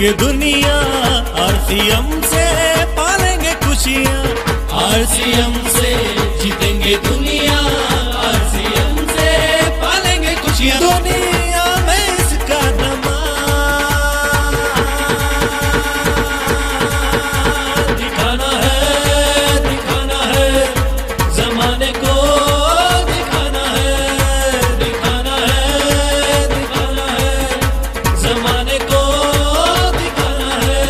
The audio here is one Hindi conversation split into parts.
जीतेंगे दुनिया, आरसीएम से पालेंगे खुशियाँ। आरसीएम से जीतेंगे दुनिया, आरसीएम से पालेंगे खुशियाँ। दुनिया में इसका दिखाना है जमाने को, दिखाना है जमाने को, दिखाना है।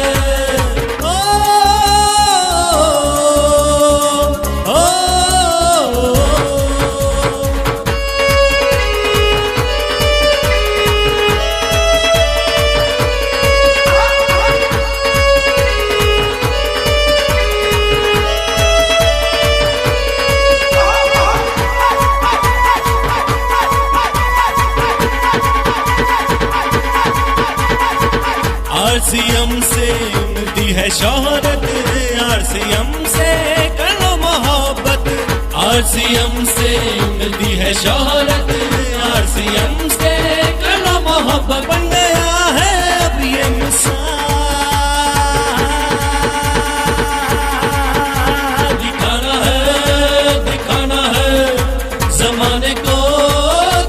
आरसीएम से मिलती है शोहरत, आरसीएम से कर लो मोहब्बत। आरसीएम से मिलती है शोहरत, आरसीएम से कर लो मोहब्बत। बन गया है अब ये मिसाल, दिखाना है जमाने को,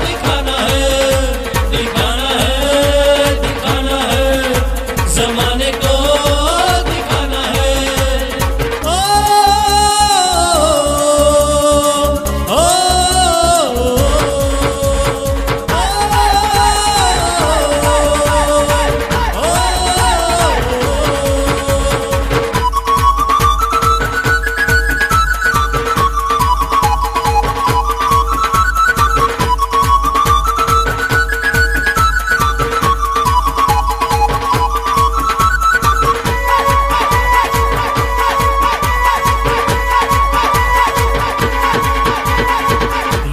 दिखाना है जमाने को, दिखाना है।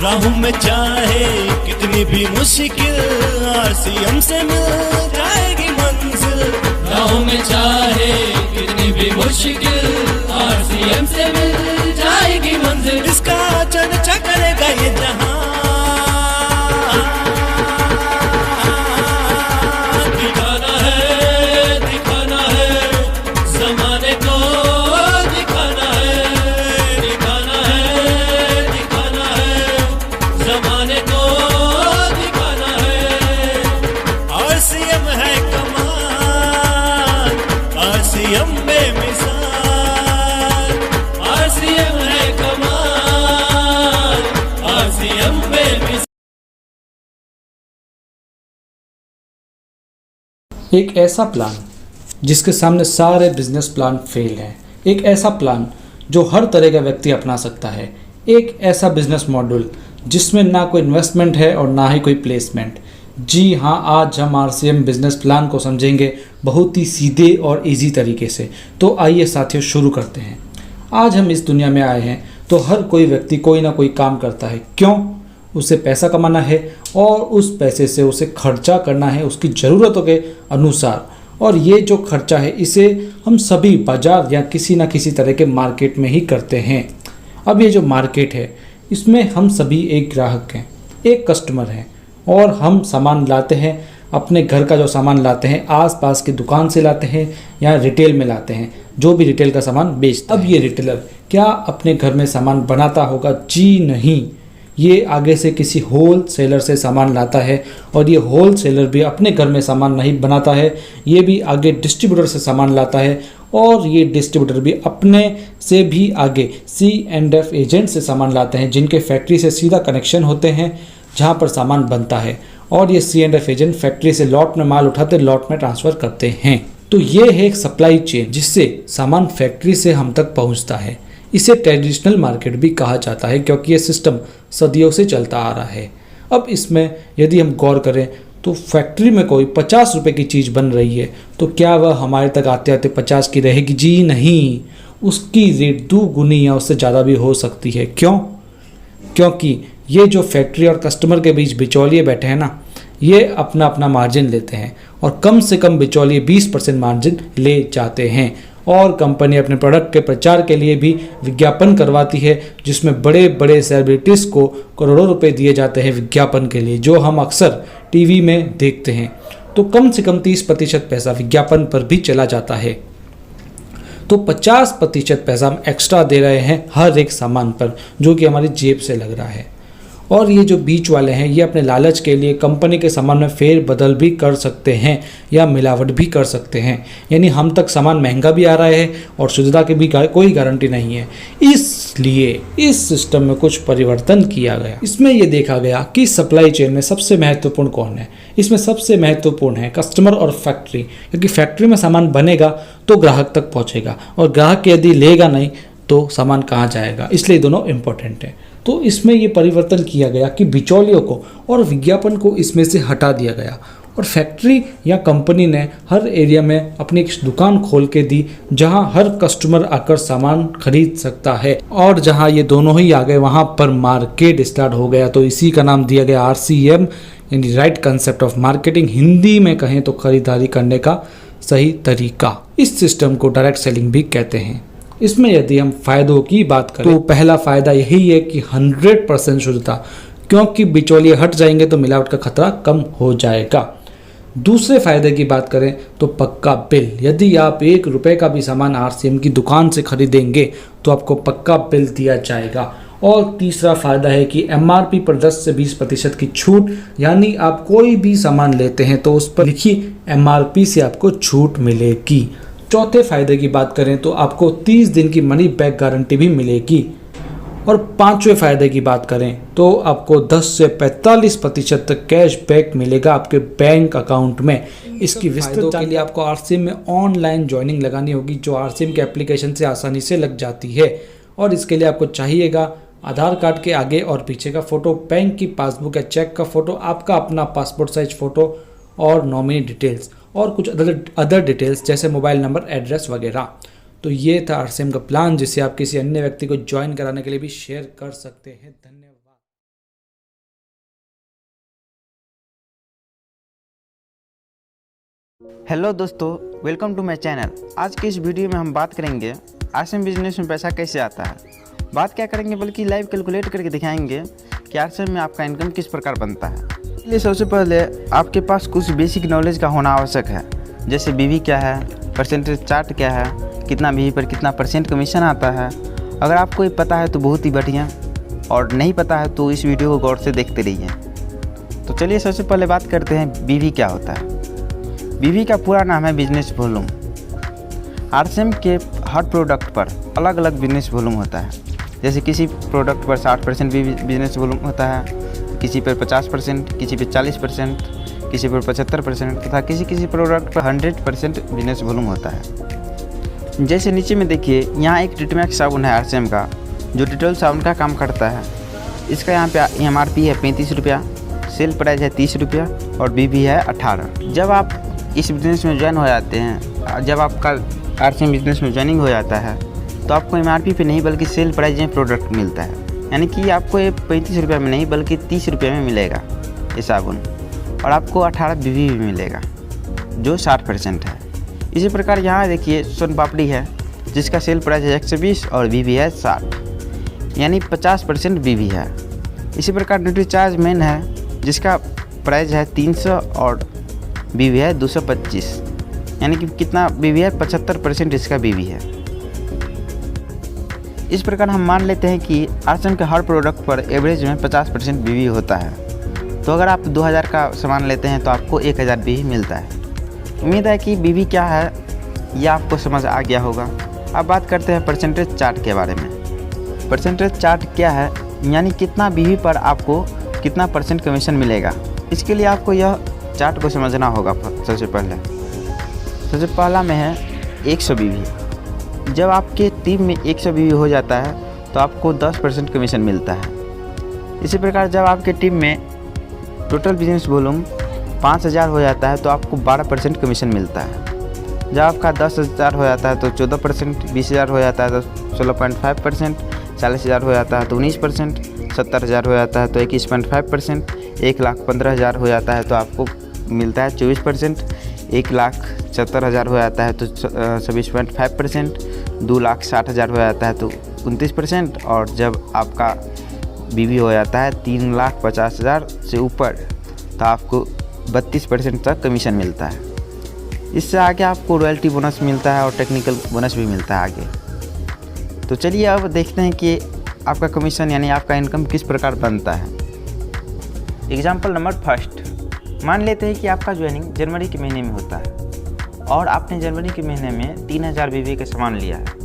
राहों में चाहे कितनी भी मुश्किल, आरसीएम से मिल जाएगी मंजिल। राहों में चाहे कितनी भी मुश्किल, आरसीएम से मिल जाएगी मंजिल। इसका चर्चा करेगा ये जहां, दिखाना है जमाने को, दिखाना है जमाने को, दिखाना है। आरसीएम है कमाल, आरसीएम बेमिसाल। आरसीएम है कमाल, आरसीएम बेमिसाल। एक ऐसा प्लान जिसके सामने सारे बिजनेस प्लान फेल हैं, एक ऐसा प्लान जो हर तरह का व्यक्ति अपना सकता है, एक ऐसा बिजनेस मॉडल जिसमें ना कोई इन्वेस्टमेंट है और ना ही कोई प्लेसमेंट। जी हाँ, आज हम आरसीएम बिजनेस प्लान को समझेंगे बहुत ही सीधे और इजी तरीके से। तो आइए साथियों शुरू करते हैं। आज हम इस दुनिया में आए हैं तो हर कोई व्यक्ति कोई ना कोई काम करता है। क्यों? उसे पैसा कमाना है और उस पैसे से उसे खर्चा करना है उसकी ज़रूरतों के अनुसार। और ये जो खर्चा है इसे हम सभी बाजार या किसी ना किसी तरह के मार्केट में ही करते हैं। अब ये जो मार्केट है इसमें हम सभी एक ग्राहक हैं, एक कस्टमर हैं और हम सामान लाते हैं, अपने घर का जो सामान लाते हैं आसपास की दुकान से लाते हैं या रिटेल में लाते हैं, जो भी रिटेल का सामान बेचता है। अब ये रिटेलर क्या अपने घर में सामान बनाता होगा? जी नहीं, ये आगे से किसी होल सेलर से सामान लाता है और ये होल सेलर भी अपने घर में सामान नहीं बनाता है, ये भी आगे डिस्ट्रीब्यूटर से सामान लाता है और ये डिस्ट्रीब्यूटर भी अपने से भी आगे C&F एजेंट से सामान लाते हैं जिनके फैक्ट्री से सीधा कनेक्शन होते हैं जहाँ पर सामान बनता है। और ये C&F एजेंट फैक्ट्री से लॉट में माल उठाते लॉट में ट्रांसफ़र करते हैं। तो ये है एक सप्लाई चेन जिससे सामान फैक्ट्री से हम तक पहुँचता है। इसे ट्रेडिशनल मार्केट भी कहा जाता है क्योंकि ये सिस्टम सदियों से चलता आ रहा है। अब इसमें यदि हम गौर करें तो फैक्ट्री में कोई 50 रुपए की चीज़ बन रही है तो क्या वह हमारे तक आते आते 50 की रहेगी? जी नहीं, उसकी रेट 2 गुनी या उससे ज़्यादा भी हो सकती है। क्यों? क्योंकि ये जो फैक्ट्री और कस्टमर के बीच बिचौलिए बैठे हैं ना, ये अपना अपना मार्जिन लेते हैं और कम से कम बिचौलिए 20% मार्जिन ले जाते हैं। और कंपनी अपने प्रोडक्ट के प्रचार के लिए भी विज्ञापन करवाती है जिसमें बड़े बड़े सेलिब्रिटीज़ को करोड़ों रुपए दिए जाते हैं विज्ञापन के लिए, जो हम अक्सर टीवी में देखते हैं। तो कम से कम 30% पैसा विज्ञापन पर भी चला जाता है। तो 50% पैसा हम एक्स्ट्रा दे रहे हैं हर एक सामान पर, जो कि हमारी जेब से लग रहा है। और ये जो बीच वाले हैं, ये अपने लालच के लिए कंपनी के सामान में फेर बदल भी कर सकते हैं या मिलावट भी कर सकते हैं। यानी हम तक सामान महंगा भी आ रहा है और शुद्धता की भी कोई गारंटी नहीं है। इसलिए इस सिस्टम में कुछ परिवर्तन किया गया। इसमें ये देखा गया कि सप्लाई चेन में सबसे महत्वपूर्ण कौन है। इसमें सबसे महत्वपूर्ण है कस्टमर और फैक्ट्री, क्योंकि फैक्ट्री में सामान बनेगा तो ग्राहक तक पहुँचेगा, और ग्राहक यदि लेगा नहीं तो सामान कहाँ जाएगा। इसलिए दोनों इम्पोर्टेंट है। तो इसमें ये परिवर्तन किया गया कि बिचौलियों को और विज्ञापन को इसमें से हटा दिया गया, और फैक्ट्री या कंपनी ने हर एरिया में अपनी एक दुकान खोल के दी, जहां हर कस्टमर आकर सामान खरीद सकता है। और जहां ये दोनों ही आ गए वहां पर मार्केट स्टार्ट हो गया। तो इसी का नाम दिया गया RCM, यानी right concept of marketing. Hindi में कहें तो खरीदारी करने का सही तरीका। इस सिस्टम को डायरेक्ट सेलिंग भी कहते हैं। इसमें यदि हम फायदों की बात करें तो पहला फायदा यही है कि 100% शुद्धता, क्योंकि बिचौलिए हट जाएंगे तो मिलावट का खतरा कम हो जाएगा। दूसरे फायदे की बात करें तो पक्का बिल। यदि आप 1 रुपये का भी सामान RCM की दुकान से खरीदेंगे तो आपको पक्का बिल दिया जाएगा। और तीसरा फायदा है कि MRP पर 10 से 20% की छूट, यानी आप कोई भी सामान लेते हैं तो उस पर लिखी MRP से आपको छूट मिलेगी। चौथे फायदे की बात करें तो आपको 30 दिन की मनी बैक गारंटी भी मिलेगी। और पांचवें फायदे की बात करें तो आपको 10 से 45% तक कैश बैक मिलेगा आपके बैंक अकाउंट में। इसकी विस्तृत के लिए आपको RCM में ऑनलाइन ज्वाइनिंग लगानी होगी, जो RCM के एप्लीकेशन से आसानी से लग जाती है। और इसके लिए आपको चाहिएगा आधार कार्ड के आगे और पीछे का फोटो, बैंक की पासबुक या चेक का फोटो, आपका अपना पासपोर्ट साइज फोटो और नॉमिनी डिटेल्स, और कुछ अदर डिटेल्स जैसे मोबाइल नंबर, एड्रेस वगैरह। तो ये था RCM का प्लान, जिसे आप किसी अन्य व्यक्ति को ज्वाइन कराने के लिए भी शेयर कर सकते हैं। धन्यवाद। हेलो दोस्तों, वेलकम टू माय चैनल। आज के इस वीडियो में हम बात करेंगे RCM बिजनेस में पैसा कैसे आता है। बात क्या करेंगे बल्कि लाइव कैलकुलेट करके दिखाएंगे कि RCM में आपका इनकम किस प्रकार बनता है। इसलिए सबसे पहले आपके पास कुछ बेसिक नॉलेज का होना आवश्यक है, जैसे BV क्या है, परसेंटेज चार्ट क्या है, कितना BV पर कितना % कमीशन आता है। अगर आपको ये पता है तो बहुत ही बढ़िया, और नहीं पता है तो इस वीडियो को गौर से देखते रहिए। तो चलिए सबसे पहले बात करते हैं BV क्या होता है। BV का पूरा नाम है बिजनेस वॉल्यूम। RCM के हर प्रोडक्ट पर अलग अलग बिजनेस वॉल्यूम होता है। जैसे किसी प्रोडक्ट पर 60% बिजनेस वॉल्यूम होता है, किसी पर 50%, किसी पर 40%, किसी पर 75% तथा किसी प्रोडक्ट पर 100% बिजनेस वॉल्यूम होता है। जैसे नीचे में देखिए, यहाँ एक ट्रीटमैक्स साबुन है RCM का, जो डिटॉल साबुन का काम करता है। इसका यहाँ पे MRP है 35 रुपया, सेल प्राइस है 30 रुपया और BV है 18। जब आप इस बिज़नेस में ज्वाइन हो जाते हैं, जब आपका RCM बिजनेस में ज्वाइनिंग हो जाता है, तो आपको MRP पे नहीं बल्कि सेल प्राइस में प्रोडक्ट मिलता है। यानी कि आपको ये 35 रुपये में नहीं बल्कि 30 रुपये में मिलेगा ये साबुन, और आपको 18 BV भी मिलेगा, जो 60% है। इसी प्रकार यहाँ देखिए सोन पापड़ी है, जिसका सेल प्राइस है 120 और BV है 60, यानी 50% BV है। इसी प्रकार न्यूट्रीचार्ज मेन है, जिसका प्राइस है 300 और BV है 225, यानी कि कितना BV है, 75% इसका BV है। इस प्रकार हम मान लेते हैं कि RCM के हर प्रोडक्ट पर एवरेज में 50% BV होता है। तो अगर आप 2000 का सामान लेते हैं तो आपको 1000 BV मिलता है। उम्मीद है कि BV क्या है यह आपको समझ आ गया होगा। अब बात करते हैं परसेंटेज चार्ट के बारे में। परसेंटेज चार्ट क्या है, यानी कितना BV पर आपको कितना % कमीशन मिलेगा। इसके लिए आपको यह चार्ट को समझना होगा। सबसे पहला में है 100 BV। जब आपके टीम में 100 BV हो जाता है तो आपको 10% कमीशन मिलता है। इसी प्रकार जब आपके टीम में टोटल बिजनेस वॉल्यूम 5000 हो जाता है तो आपको 12% कमीशन मिलता है। जब आपका 10,000 हो जाता है तो 14%, 20,000 हो जाता है तो 16.5%, 40,000 हो जाता है तो 19%, 70,000 हो जाता है तो 21.5%, 1,15,000 हो जाता है तो आपको मिलता है 24%, 1,70,000 हो जाता है तो 26.5%, 2,60,000 हो जाता है तो 29%, और जब आपका BV हो जाता है 3,50,000 से ऊपर तो आपको 32% तक कमीशन मिलता है। इससे आगे आपको रॉयल्टी बोनस मिलता है और टेक्निकल बोनस भी मिलता है आगे। तो चलिए अब देखते हैं कि आपका कमीशन यानी आपका इनकम किस प्रकार बनता है। एग्जाम्पल नंबर फर्स्ट, मान लेते हैं कि आपका ज्वाइनिंग जनवरी के महीने में होता है और आपने जनवरी के महीने में 3000 BV का सामान लिया है।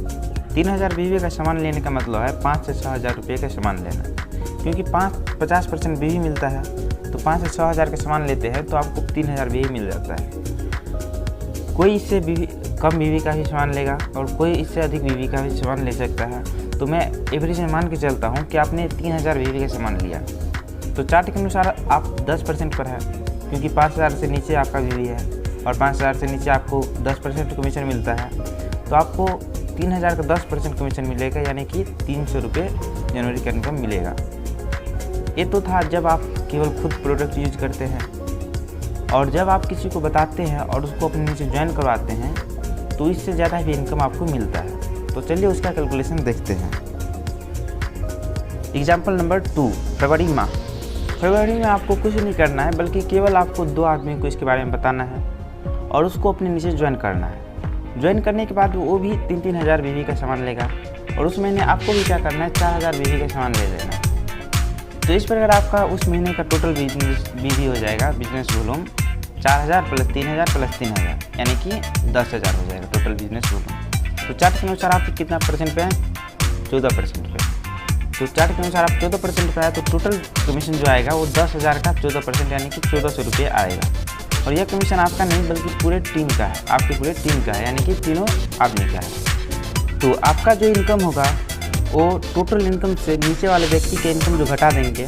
3000 BV का सामान लेने का मतलब है 5 से 6 हज़ार रुपये का सामान लेना, क्योंकि 50% BV मिलता है तो 5 से 6 हज़ार का सामान लेते हैं तो आपको 3000 BV मिल जाता है। कोई इससे कम BV का भी सामान लेगा और कोई इससे अधिक BV का भी सामान ले सकता है। तो मैं एवरेज में मान के चलता हूँ कि आपने 3000 BV का सामान लिया तो चार्ट के अनुसार आप 10% पर है, क्योंकि 5000 से नीचे आपका BV है और 5000 से नीचे आपको 10% कमीशन मिलता है। तो आपको 3000 का 10% कमीशन मिलेगा, यानी कि 300 रुपये जनवरी का इनकम मिलेगा। ये तो था जब आप केवल खुद प्रोडक्ट यूज करते हैं, और जब आप किसी को बताते हैं और उसको अपने नीचे ज्वाइन करवाते हैं तो इससे ज़्यादा भी इनकम आपको मिलता है। तो चलिए उसका कैलकुलेशन देखते हैं। एग्जाम्पल नंबर 2, फरवरी माह। फरवरी में आपको कुछ नहीं करना है, बल्कि केवल आपको 2 आदमी को इसके बारे में बताना है और उसको अपने नीचे ज्वाइन करना है। ज्वाइन करने के बाद वो भी 3-3 हज़ार BV का सामान लेगा और उस महीने आपको भी क्या करना है, 4000 BV का सामान ले लेना है। तो इस प्रकार आपका उस महीने का टोटल BV हो जाएगा, बिजनेस वॉल्यूम 4000 + 3000 + 3000, यानी कि 10,000 हो जाएगा टोटल बिजनेस वॉल्यूम। तो चार्ट के अनुसार आप कितना परसेंट पे हैं, 14% पे। तो चार्ट के अनुसार आप 14% पे आए तो टोटल कमीशन जो आएगा वो 10,000 का 14% यानी कि 1400 रुपये आएगा। और यह कमीशन आपका नहीं बल्कि पूरे टीम का है, आपके पूरे टीम का है, यानी कि तीनों आदमी का है। तो आपका जो इनकम होगा वो टोटल इनकम से नीचे वाले व्यक्ति के इनकम जो घटा देंगे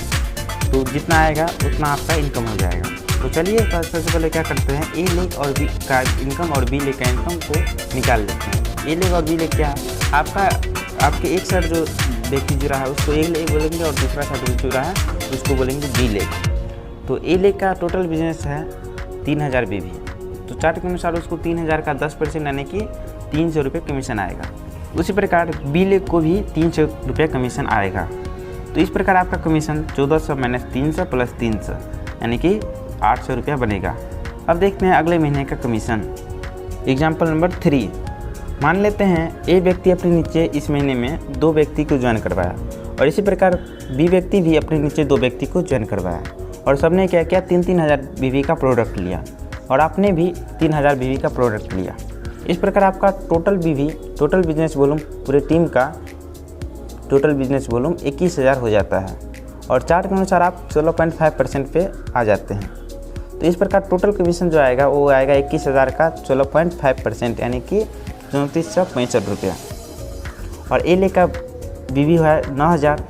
तो जितना आएगा उतना आपका इनकम हो जाएगा। तो चलिए सबसे पहले क्या करते हैं, ए लेग और बी का इनकम और बी लेग का इनकम को निकाल लेते हैं। ए लेग और बी लेग क्या है, आपके एक साइड जो व्यक्ति जुड़ा है उसको ए लेग बोलेंगे और दूसरा साइड जो जुड़ा है उसको बोलेंगे बी लेग। तो ए लेग का टोटल बिजनेस है 3000 BV। तो चार्ट के अनुसार उसको 3000 का 10% यानी कि 300 रुपये कमीशन आएगा। उसी प्रकार बी लेग को भी 300 रुपये कमीशन आएगा। तो इस प्रकार आपका कमीशन 1400 - 300 + 300 यानी कि 800 रुपया बनेगा। अब देखते हैं अगले महीने का कमीशन। एग्जाम्पल नंबर 3, मान लेते हैं ए व्यक्ति अपने नीचे इस महीने में 2 व्यक्ति को ज्वाइन करवाया और इसी प्रकार बी व्यक्ति भी अपने नीचे 2 व्यक्ति को ज्वाइन करवाया और सबने क्या किया, 3-3 हज़ार BV का प्रोडक्ट लिया और आपने भी 3000 BV का प्रोडक्ट लिया। इस प्रकार आपका टोटल बिजनेस वॉल्यूम पूरे टीम का टोटल बिजनेस वॉल्यूम 21,000 हो जाता है और चार्ट के अनुसार आप 16.5% पे आ जाते हैं। तो इस प्रकार टोटल कमीशन जो आएगा वो आएगा 21,000 का 16.5% यानी कि 3465 रुपया। और ए लेग का BV है 9000,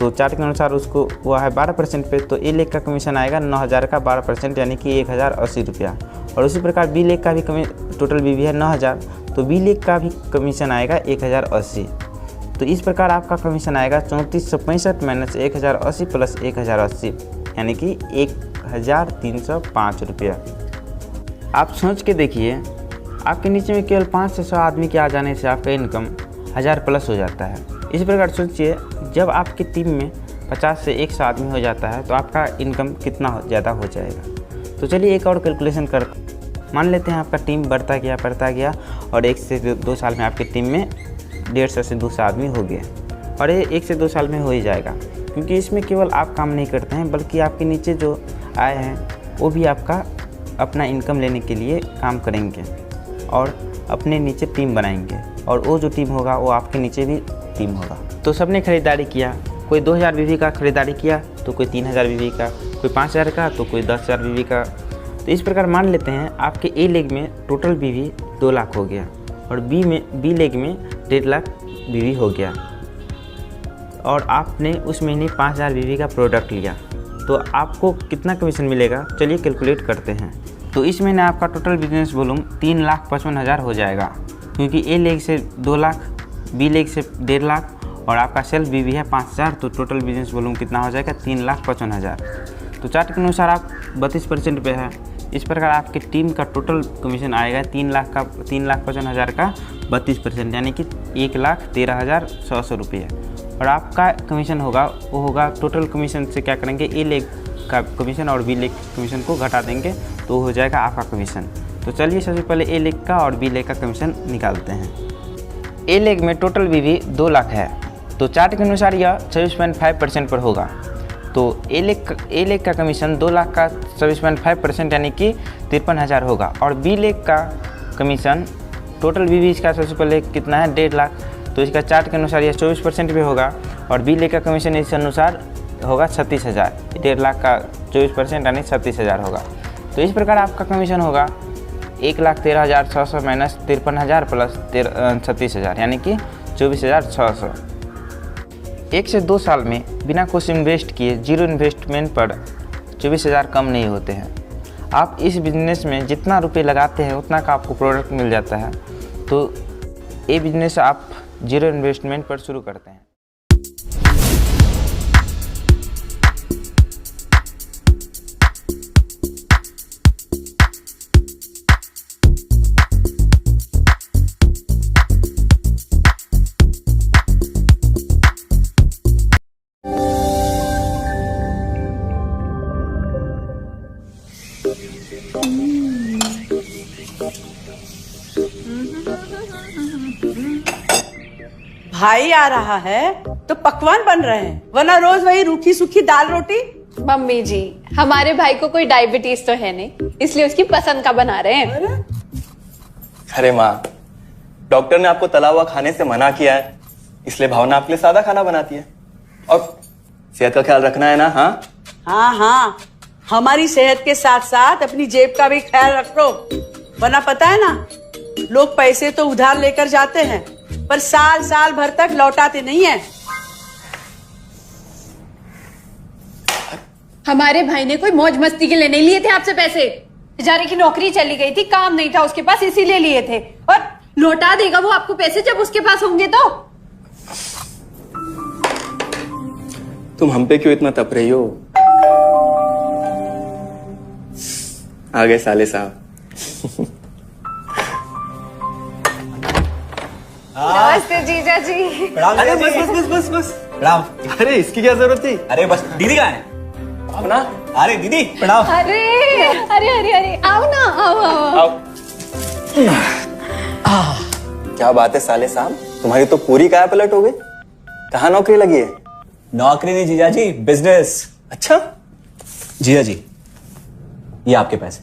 तो चार्ट के अनुसार उसको वो है 12% पे, तो ए लेग का कमीशन आएगा 9000 का 12% यानी कि 1080 रुपया। और उसी प्रकार बी लेग का भी टोटल BV है 9000, तो बी लेग का भी कमीशन आएगा 1080। तो इस प्रकार आपका कमीशन आएगा 3465 - 1080 + 1080 यानी कि 1305 रुपया। आप सोच के देखिए, आपके नीचे में केवल 5 से 6 आदमी के आ जाने से आपका इनकम 1000+ हो जाता है। इस प्रकार सोचिए, जब आपकी टीम में 50 से 100 आदमी हो जाता है तो आपका इनकम कितना ज़्यादा हो जाएगा। तो चलिए एक और कैलकुलेशन करते। मान लेते हैं आपका टीम बढ़ता गया और 1 से 2 साल में आपकी टीम में 150 से 200 आदमी हो गए और ये 1 से 2 साल में हो ही जाएगा, क्योंकि इसमें केवल आप काम नहीं करते हैं बल्कि आपके नीचे जो आए हैं वो भी आपका अपना इनकम लेने के लिए काम करेंगे और अपने नीचे टीम बनाएंगे और वो जो टीम होगा वो आपके नीचे भी टीम होगा। तो सबने खरीदारी किया, कोई 2000 BV का खरीदारी किया तो कोई 3000 BV का, कोई 5000 का तो कोई 10,000 BV का। तो इस प्रकार मान लेते हैं आपके ए लेग में टोटल BV 2 लाख हो गया और बी लेग में 1.5 लाख BV हो गया और आपने उस महीने 5000 BV का प्रोडक्ट लिया, तो आपको कितना कमीशन मिलेगा, चलिए कैलकुलेट करते हैं। तो इस महीने आपका टोटल बिजनेस वॉल्यूम 3,55,000 हो जाएगा, क्योंकि ए लेग से 2 लाख, बी लेग से 1.5 लाख और आपका सेल्फ BV है 5000, तो टोटल बिजनेस वॉल्यूम कितना हो जाएगा 3,55,000। तो चार्ट के अनुसार आप 32% पे है। इस प्रकार आपकी टीम का टोटल कमीशन आएगा 3,55,000 का 32% यानी कि 1,13,100 रुपये। और आपका कमीशन होगा वो होगा टोटल कमीशन से क्या करेंगे, ए लेग का कमीशन और बी लेग कमीशन को घटा देंगे तो हो जाएगा आपका कमीशन। तो चलिए सबसे पहले ए लेग का और बी लेग का कमीशन निकालते हैं। ए लेग में टोटल बीवी 2 लाख है, तो चार्ट के अनुसार यह 26.5% पर होगा। तो ए लेग का कमीशन 2 लाख का 26.5% यानी कि 53,000 होगा। और बी लेग का कमीशन टोटल बीवी इसका सबसे पहले कितना है, 1.5 लाख, तो इसका चार्ट के अनुसार यह 24% पे होगा। और बी लेग का कमीशन इस अनुसार होगा 36,000, 1.5 लाख का 24% यानी 36,000 होगा। तो इस प्रकार आपका कमीशन होगा 1,13,600 माइनस 53,000 प्लस 36,000 यानी कि 24,600। 1 से 2 साल में बिना कुछ इन्वेस्ट किए जीरो इन्वेस्टमेंट पर 24,000 कम नहीं होते हैं। आप इस बिज़नेस में जितना रुपए लगाते हैं उतना का आपको प्रोडक्ट मिल जाता है। तो ये बिज़नेस आप जीरो इन्वेस्टमेंट पर शुरू करते हैं। भाई आ रहा है तो पकवान बन रहे हैं, वरना रोज वही रूखी सूखी दाल रोटी। मम्मी जी, हमारे भाई को कोई डायबिटीज तो है नहीं, इसलिए उसकी पसंद का बना रहे हैं। अरे माँ, डॉक्टर ने आपको तला हुआ खाने से मना किया है, इसलिए भावना आपके लिए सादा खाना बनाती है। और सेहत का ख्याल रखना है ना। हाँ हाँ हाँ, हमारी सेहत के साथ साथ अपनी जेब का भी ख्याल रखो, वरना पता है ना, लोग पैसे तो उधार लेकर जाते हैं पर साल साल भर तक लौटाते नहीं है। हमारे भाई ने कोई मौज मस्ती के लिए नहीं लिए थे आपसे पैसे। बेचारे की नौकरी चली गई थी, काम नहीं था उसके पास, इसीलिए लिए थे। और लौटा देगा वो आपको पैसे जब उसके पास होंगे तो। तुम हम पे क्यों इतना तप रही हो? आ गए साले साहब। नमस्ते जीजा जी। अरे बस प्रणाम। अरे इसकी क्या जरूरत थी? अरे बस दीदी कहाँ है? आओ ना। अरे दीदी प्रणाम। अरे अरे अरे अरे आओ ना, आओ। क्या बात है साले साहब, तुम्हारी तो पूरी काया पलट हो गई। कहाँ नौकरी लगी है? नौकरी नहीं जीजा जी, बिजनेस। अच्छा जीजा जी, ये आपके पैसे,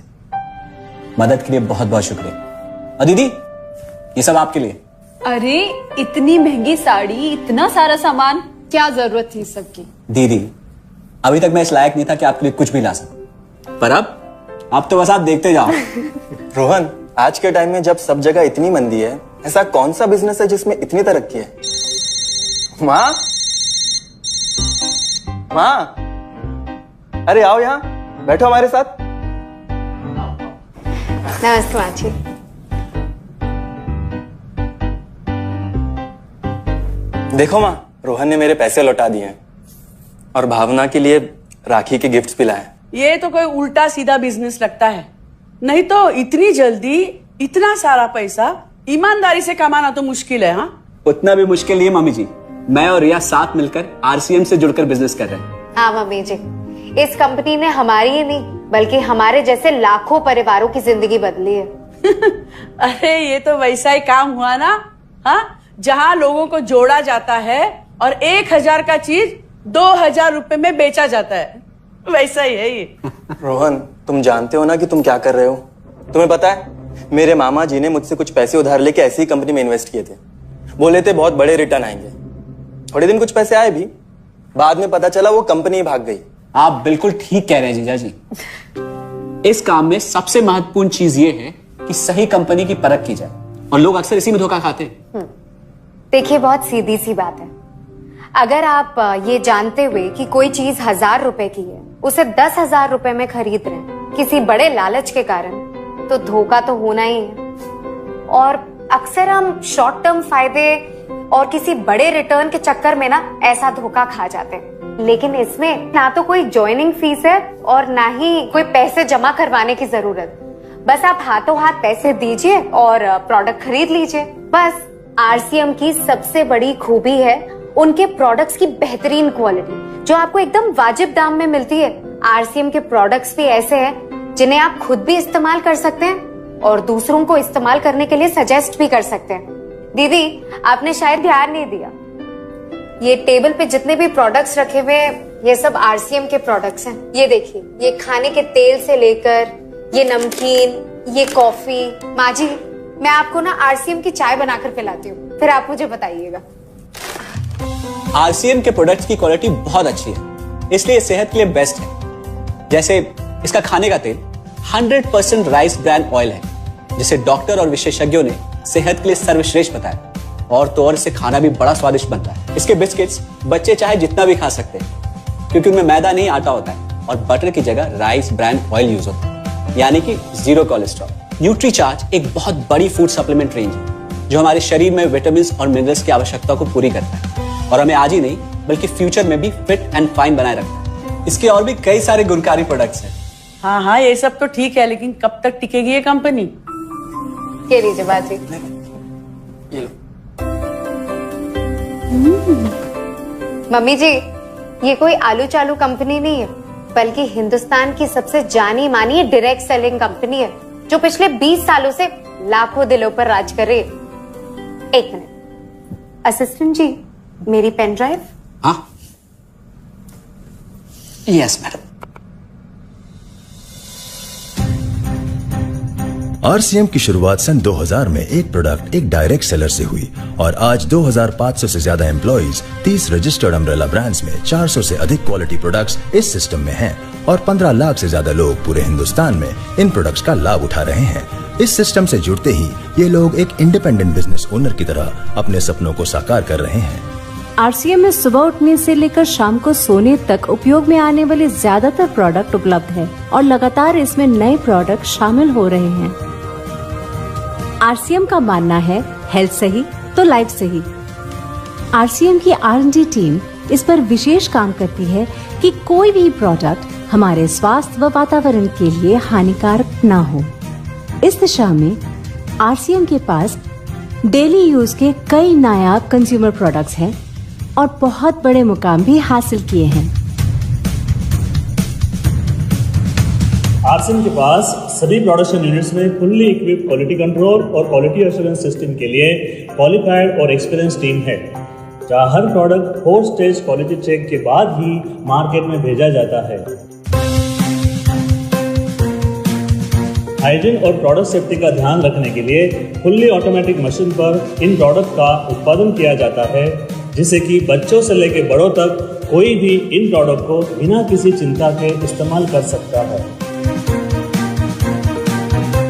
मदद के लिए बहुत बहुत शुक्रिया। और दीदी, ये सब आपके लिए। अरे इतनी महंगी साड़ी, इतना सारा सामान, क्या जरूरत थी सबकी? दीदी, अभी तक मैं इस लायक नहीं था कि आपके लिए कुछ भी ला सकूं, पर अब तो बस आप देखते जाओ। रोहन, आज के टाइम में जब सब जगह इतनी मंदी है, ऐसा कौन सा बिजनेस है जिसमें इतनी तरक्की है? माँ, माँ, अरे आओ यहाँ बैठो हमारे साथ। नमस्ते माँ जी। देखो माँ, रोहन ने मेरे पैसे लौटा दिए हैं और भावना के लिए राखी के गिफ्ट्स भी लाए। ये तो कोई उल्टा सीधा बिजनेस लगता है, नहीं तो इतनी जल्दी इतना सारा पैसा ईमानदारी से कमाना तो मुश्किल है। हाँ, उतना भी मुश्किल नहीं है मम्मी जी। मैं और रिया साथ मिलकर RCM से जुड़कर बिजनेस कर रहे हैं। हाँ मम्मी जी, इस कंपनी ने हमारी ही नहीं बल्कि हमारे जैसे लाखों परिवारों की जिंदगी बदली है। अरे ये तो वैसा ही काम हुआ ना, हाँ, जहाँ लोगों को जोड़ा जाता है और 1,000 का चीज 2,000 रुपए में बेचा जाता है, वैसा ही है ये। रोहन, तुम जानते हो ना कि तुम क्या कर रहे हो? तुम्हें पता है, मेरे मामा जी ने मुझसे कुछ पैसे उधार लेके ऐसी ही कंपनी में इन्वेस्ट किए थे। बोले थे बहुत बड़े रिटर्न आएंगे। थोड़े दिन कुछ पैसे आए भी, बाद में पता चला वो कंपनी ही भाग गई। आप बिल्कुल ठीक कह रहे हैं जीजा जी। इस काम में सबसे महत्वपूर्ण चीज ये है कि सही कंपनी की परख की जाए, और लोग अक्सर इसी में धोखा खाते हैं। देखिए, बहुत सीधी सी बात है। अगर आप ये जानते हुए कि कोई चीज 1,000 रुपए की है, उसे 10,000 रुपए में खरीद रहे हैं किसी बड़े लालच के कारण, तो धोखा तो होना ही है। और अक्सर हम शॉर्ट टर्म फायदे और किसी बड़े रिटर्न के चक्कर में ना ऐसा धोखा खा जाते हैं। लेकिन इसमें ना तो कोई ज्वाइनिंग फीस है और ना ही कोई पैसे जमा करवाने की जरूरत। बस आप हाथों हाथ पैसे दीजिए और प्रोडक्ट खरीद लीजिए। बस RCM की सबसे बड़ी खूबी है उनके प्रोडक्ट्स की बेहतरीन क्वालिटी, जो आपको एकदम वाजिब दाम में मिलती है। RCM के प्रोडक्ट्स भी ऐसे हैं जिन्हें आप खुद भी इस्तेमाल कर सकते हैं और दूसरों को इस्तेमाल करने के लिए सजेस्ट भी कर सकते हैं। दीदी, आपने शायद ध्यान नहीं दिया, ये टेबल पे जितने भी प्रोडक्ट्स रखे हुए हैं ये सब आरसीएम के प्रोडक्ट्स हैं। ये देखिए, ये खाने के तेल से लेकर ये नमकीन, ये कॉफी। माँ जी, मैं आपको ना आरसीएम की चाय बनाकर पिलाती हूँ, फिर आप मुझे बताइएगा। आरसीएम के प्रोडक्ट्स की क्वालिटी बहुत अच्छी है, इसलिए सेहत के लिए बेस्ट है। जैसे इसका खाने का तेल 100% राइस ब्रांड ऑयल है, जिसे डॉक्टर और विशेषज्ञों ने सेहत के लिए सर्वश्रेष्ठ बताया। और तो और, इसे खाना भी बड़ा स्वादिष्ट बनता है। इसके बिस्किट्स बच्चे चाहे जितना भी खा सकते हैं, क्योंकि उनमें मैदा नहीं, आटा होता है, और बटर की जगह राइस ब्रांड ऑयल यूज होता है, यानी कि 0 कोलेस्ट्रॉल। न्यूट्रीचार्ज एक बहुत बड़ी फूड सप्लीमेंट रेंज है, जो हमारे शरीर में विटामिन और मिनरल्स की आवश्यकता को पूरी करता है और हमें आज ही नहीं बल्कि फ्यूचर में भी फिट एंड फाइन बनाए रखता है। इसके और भी कई सारे गुणकारी प्रोडक्ट्स हैं। हाँ, ये सब तो ठीक है, लेकिन कब तक टिकेगी ये कंपनी? ये लीजिए बाजी। मम्मी जी, ये कोई आलू चालू कंपनी नहीं है, बल्कि हिंदुस्तान की सबसे जानी मानी डायरेक्ट सेलिंग कंपनी है, जो पिछले 20 सालों से लाखों दिलों पर राज कर रही है। एक मिनट, असिस्टेंट जी, मेरी पेन ड्राइव। हाँ, यस मैडम। आरसीएम की शुरुआत सन 2000 में एक प्रोडक्ट एक डायरेक्ट सेलर से हुई और आज 2500 से ज्यादा एम्प्लॉइज, 30 रजिस्टर्ड अम्ब्रेला ब्रांड्स में 400 से अधिक क्वालिटी प्रोडक्ट्स इस सिस्टम में हैं और 15 लाख से ज्यादा लोग पूरे हिंदुस्तान में इन प्रोडक्ट्स का लाभ उठा रहे हैं। इस सिस्टम से जुड़ते ही ये लोग एक इंडिपेंडेंट बिजनेस ओनर की तरह अपने सपनों को साकार कर रहे हैं। आरसीएम में सुबह उठने से लेकर शाम को सोने तक उपयोग में आने वाले ज्यादातर प्रोडक्ट उपलब्ध है और लगातार इसमें नए प्रोडक्ट शामिल हो रहे हैं। आरसीएम का मानना है, हेल्थ सही तो लाइफ सही। आरसीएम की R&D टीम इस पर विशेष काम करती है कि कोई भी प्रोडक्ट हमारे स्वास्थ्य व वातावरण के लिए हानिकारक ना हो। इस दिशा में आरसीएम के पास डेली यूज के कई नायाब कंज्यूमर प्रोडक्ट्स हैं और बहुत बड़े मुकाम भी हासिल किए हैं। आरसीएम के पास सभी प्रोडक्शन यूनिट्स में फुल्ली इक्विप्ड क्वालिटी कंट्रोल और क्वालिटी एश्योरेंस सिस्टम के लिए क्वालिफाइड और एक्सपीरियंस टीम है, जहां हर प्रोडक्ट 4 स्टेज क्वालिटी चेक के बाद ही मार्केट में भेजा जाता है। हाइजीन और प्रोडक्ट सेफ्टी का ध्यान रखने के लिए फुल्ली ऑटोमेटिक मशीन पर इन प्रोडक्ट का उत्पादन किया जाता है, जिससे कि बच्चों से लेकर बड़ों तक कोई भी इन प्रोडक्ट को बिना किसी चिंता के इस्तेमाल कर सकता है।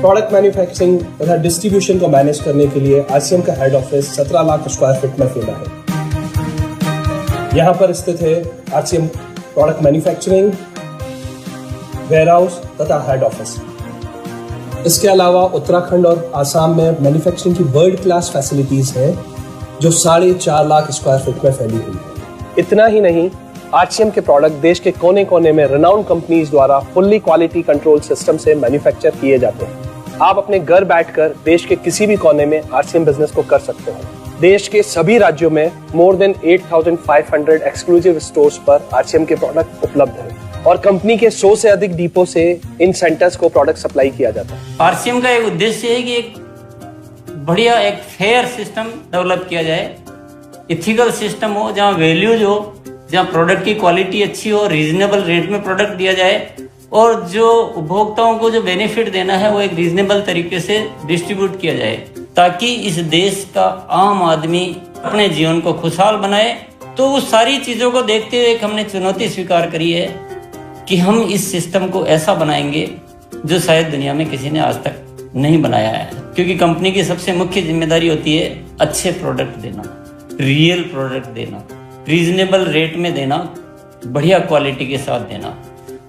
प्रोडक्ट मैन्युफैक्चरिंग तथा डिस्ट्रीब्यूशन को मैनेज करने के लिए आरसीएम का head office 17 lakh square feet में फैला है। यहाँ पर स्थित है आरसीएम प्रोडक्ट मैन्युफैक्चरिंग, वेयरहाउस तथा हेड ऑफिस। इसके अलावा उत्तराखंड और आसाम में मैन्युफैक्चरिंग की वर्ल्ड क्लास फैसिलिटीज हैं, जो 4.5 लाख स्क्वायर फीट में फैली हुई है। इतना ही नहीं, आरसीएम के प्रोडक्ट देश के कोने कोने में रेनाउंड कंपनीज द्वारा फुल्ली क्वालिटी कंट्रोल सिस्टम से मैन्युफैक्चर किए जाते हैं। आप अपने घर बैठकर देश के किसी भी कोने में आरसीएम बिजनेस को कर सकते हैं। देश के सभी राज्यों में मोर देन 8500 एक्सक्लूसिव स्टोर्स पर आरसीएम के प्रोडक्ट उपलब्ध हैं और कंपनी के 100 से अधिक डिपो से इन सेंटर्स को प्रोडक्ट सप्लाई किया जाता है। आरसीएम का एक उद्देश्य है कि एक बढ़िया एक फेयर सिस्टम डेवलप किया जाए, इथिकल सिस्टम हो, जहाँ वैल्यूज हो, जहाँ प्रोडक्ट की क्वालिटी अच्छी हो, रीजनेबल रेट में प्रोडक्ट दिया जाए और जो उपभोक्ताओं को जो बेनिफिट देना है वो एक रीजनेबल तरीके से डिस्ट्रीब्यूट किया जाए, ताकि इस देश का आम आदमी अपने जीवन को खुशहाल बनाए। तो उस सारी चीजों को देखते हुए एक हमने चुनौती स्वीकार करी है कि हम इस सिस्टम को ऐसा बनाएंगे जो शायद दुनिया में किसी ने आज तक नहीं बनाया है, क्योंकि कंपनी की सबसे मुख्य जिम्मेदारी होती है अच्छे प्रोडक्ट देना, रियल प्रोडक्ट देना, रीजनेबल रेट में देना, बढ़िया क्वालिटी के साथ देना,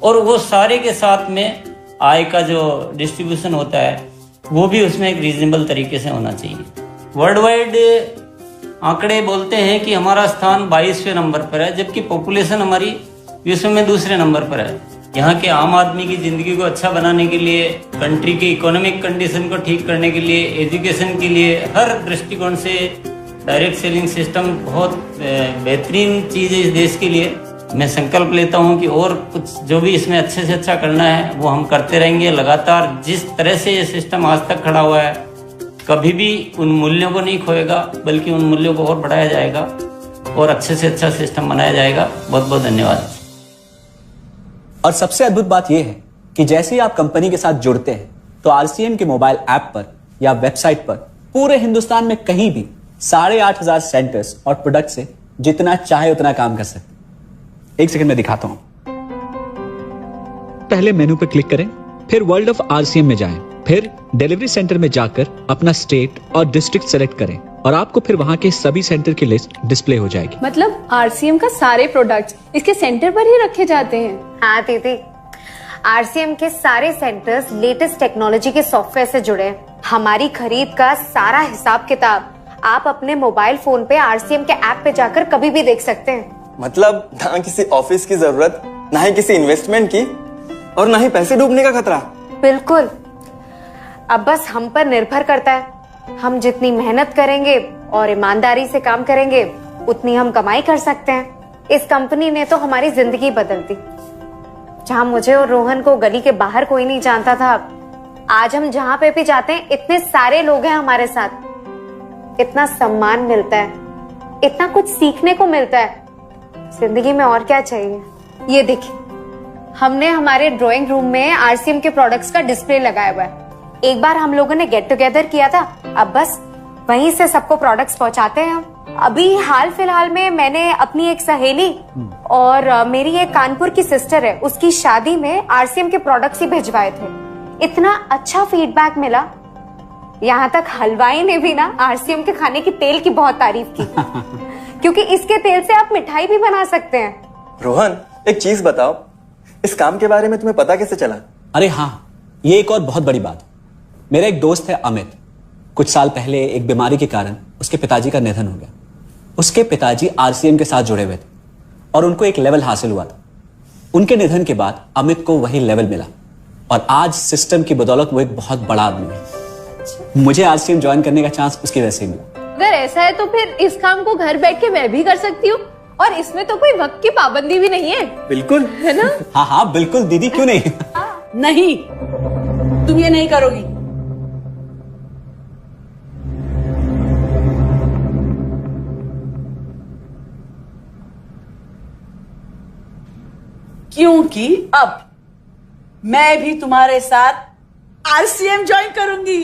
और वो सारे के साथ में आय का जो डिस्ट्रीब्यूशन होता है वो भी उसमें एक रीजनेबल तरीके से होना चाहिए। वर्ल्ड वाइड आंकड़े बोलते हैं कि हमारा स्थान 22वें नंबर पर है, जबकि पॉपुलेशन हमारी विश्व में दूसरे नंबर पर है। यहाँ के आम आदमी की जिंदगी को अच्छा बनाने के लिए, कंट्री की इकोनॉमिक कंडीशन को ठीक करने के लिए, एजुकेशन के लिए, हर दृष्टिकोण से डायरेक्ट सेलिंग सिस्टम बहुत बेहतरीन चीज़ है इस देश के लिए। मैं संकल्प लेता हूं कि और कुछ जो भी इसमें अच्छे से अच्छा करना है वो हम करते रहेंगे लगातार। जिस तरह से ये सिस्टम आज तक खड़ा हुआ है, कभी भी उन मूल्यों को नहीं खोएगा, बल्कि उन मूल्यों को और बढ़ाया जाएगा और अच्छे से अच्छा सिस्टम बनाया जाएगा। बहुत बहुत धन्यवाद। और सबसे अद्भुत बात यह है कि जैसे ही आप कंपनी के साथ जुड़ते हैं तो आरसीएम के मोबाइल ऐप पर या वेबसाइट पर पूरे हिंदुस्तान में कहीं भी 8,500 सेंटर्स और प्रोडक्ट से जितना चाहे उतना काम कर सकते हैं। एक सेकंड में दिखाता हूं। पहले मेनू पर क्लिक करें, फिर वर्ल्ड ऑफ आरसीएम में जाएं, फिर डिलीवरी सेंटर में जाकर अपना स्टेट और डिस्ट्रिक्ट सेलेक्ट करें और आपको फिर वहां के सभी सेंटर की लिस्ट डिस्प्ले हो जाएगी। मतलब आरसीएम का सारे प्रोडक्ट्स इसके सेंटर पर ही रखे जाते हैं? हाँ दीदी, आरसीएम के सारे सेंटर्स लेटेस्ट टेक्नोलॉजी के सॉफ्टवेयर से जुड़े हैं। हमारी खरीद का सारा हिसाब किताब आप अपने मोबाइल फोन पे आरसीएम के ऐप पे जाकर कभी भी देख सकते हैं। मतलब ना किसी ऑफिस की जरूरत, ना ही किसी इन्वेस्टमेंट की, और ना ही पैसे डूबने का खतरा। बिल्कुल। अब बस हम पर निर्भर करता है। हम जितनी मेहनत करेंगे और ईमानदारी से काम करेंगे, उतनी हम कमाई कर सकते हैं। इस कंपनी ने तो हमारी जिंदगी बदल दी। जहां मुझे और रोहन को गली के बाहर कोई नहीं जानता था, आज हम जहां पे भी जाते हैं इतने सारे लोग हैं हमारे साथ। इतना सम्मान मिलता है, इतना कुछ सीखने को मिलता है। जिंदगी में और क्या चाहिए। ये देखिए, हमने हमारे ड्राइंग रूम में आरसीएम के प्रोडक्ट्स का डिस्प्ले लगाया हुआ है। एक बार हम लोगों ने गेट टुगेदर किया था, अब बस वहीं से सबको प्रोडक्ट्स पहुंचाते हैं हम। अभी हाल फिलहाल में मैंने अपनी एक सहेली और मेरी एक कानपुर की सिस्टर है, उसकी शादी में आरसीएम के प्रोडक्ट्स ही भिजवाए थे। इतना अच्छा फीडबैक मिला, यहाँ तक हलवाई ने भी ना आरसीएम के खाने की तेल की बहुत तारीफ की क्योंकि इसके तेल से आप मिठाई भी बना सकते हैं। रोहन, एक चीज बताओ, इस काम के बारे में तुम्हें पता कैसे चला? अरे हाँ, ये एक और बहुत बड़ी बात। मेरा एक दोस्त है अमित, कुछ साल पहले एक बीमारी के कारण उसके पिताजी का निधन हो गया। उसके पिताजी आरसीएम के साथ जुड़े हुए थे और उनको एक लेवल हासिल हुआ था। उनके निधन के बाद अमित को वही लेवल मिला और आज सिस्टम की बदौलत वो एक बहुत बड़ा आदमी है। मुझे आरसीएम ज्वाइन करने का चांस उसकी वजह से मिला। अगर ऐसा है तो फिर इस काम को घर बैठ के मैं भी कर सकती हूँ, और इसमें तो कोई वक्त की पाबंदी भी नहीं है। बिल्कुल, है ना? हाँ हाँ बिल्कुल दीदी, क्यों नहीं। नहीं, तुम ये नहीं करोगी। क्योंकि अब मैं भी तुम्हारे साथ आरसीएम ज्वाइन करूंगी।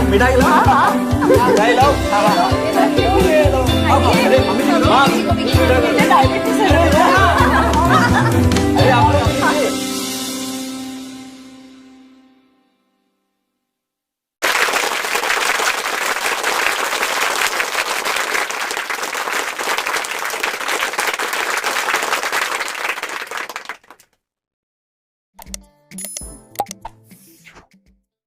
मिठाई लाओ, मिठाई लाओ।